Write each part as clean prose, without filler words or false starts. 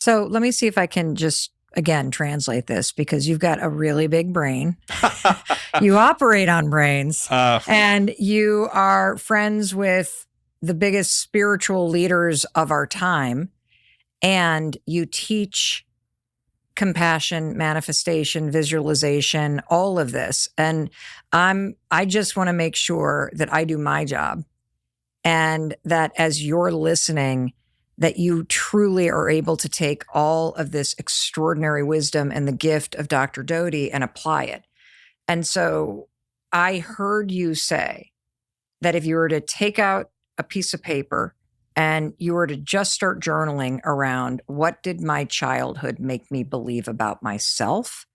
So let me see if I can just, again, translate this because you've got a really big brain. You operate on brains and you are friends with the biggest spiritual leaders of our time. And you teach compassion, manifestation, visualization, all of this. And I just want to make sure that I do my job and that as you're listening, that you truly are able to take all of this extraordinary wisdom and the gift of Dr. Doty and apply it. And so I heard you say that if you were to take out a piece of paper and you were to just start journaling around what did my childhood make me believe about myself,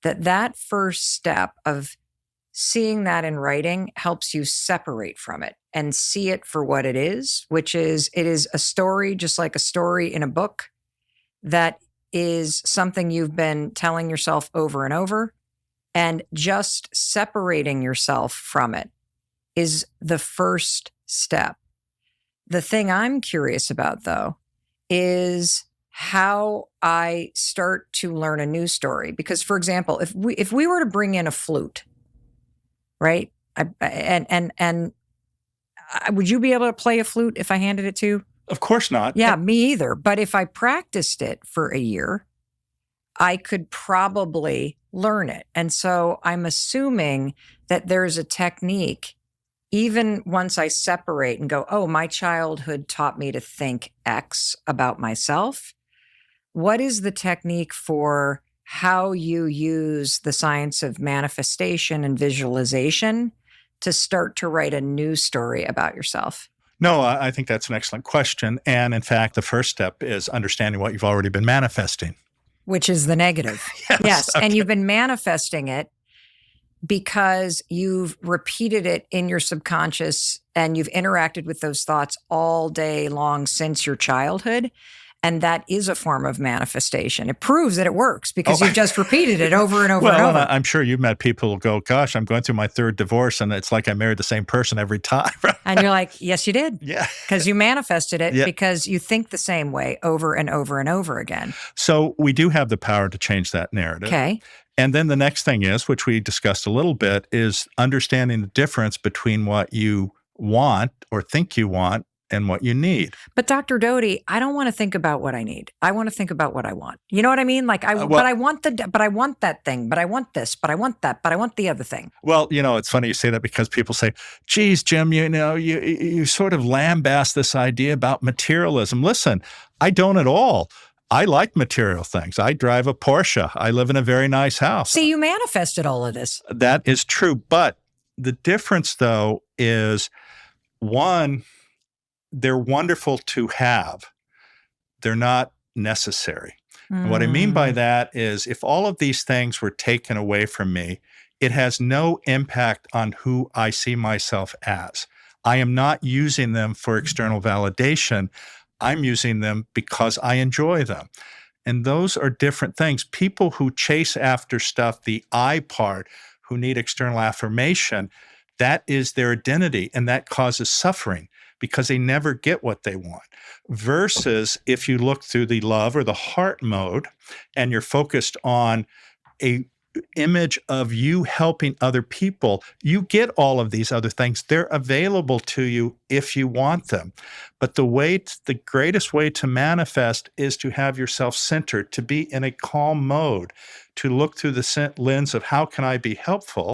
that first step of seeing that in writing helps you separate from it and see it for what it is, which is it is a story, just like a story in a book that is something you've been telling yourself over and over. And just separating yourself from it is the first step. The thing I'm curious about, though, is how I start to learn a new story. Because, for example, if we were to bring in a flute, right? Would you be able to play a flute if I handed it to you? Of course not. Yeah, me either. But if I practiced it for a year, I could probably learn it. And so I'm assuming that there's a technique, even once I separate and go, oh, my childhood taught me to think X about myself. What is the technique for how you use the science of manifestation and visualization to start to write a new story about yourself? No, I think that's an excellent question. And in fact, the first step is understanding what you've already been manifesting. Which is the negative. Yes. Okay. And you've been manifesting it because you've repeated it in your subconscious and you've interacted with those thoughts all day long since your childhood. And that is a form of manifestation. It proves that it works because you've just repeated it over and over and over. I'm sure you've met people who go, gosh, I'm going through my third divorce and it's like I married the same person every time. And you're like, yes, you did. Yeah. Because you manifested it because you think the same way over and over and over again. So we do have the power to change that narrative. Okay. And then the next thing is, which we discussed a little bit, is understanding the difference between what you want or think you want and what you need. But Dr. Doty, I don't want to think about what I need. I want to think about what I want. You know what I mean? Like but I want that thing, but I want this, but I want that, but I want the other thing. Well, it's funny you say that because people say, geez, Jim, you sort of lambast this idea about materialism. Listen, I don't at all. I like material things. I drive a Porsche. I live in a very nice house. See, you manifested all of this. That is true. But the difference, though, is one, they're wonderful to have. They're not necessary. And what I mean by that is if all of these things were taken away from me, it has no impact on who I see myself as. I am not using them for external validation. I'm using them because I enjoy them. And those are different things. People who chase after stuff, the I part, who need external affirmation, that is their identity, and that causes suffering because they never get what they want. Versus if you look through the love or the heart mode and you're focused on a image of you helping other people, you get all of these other things. They're available to you if you want them. But the greatest way to manifest is to have yourself centered, to be in a calm mode, to look through the lens of how can I be helpful?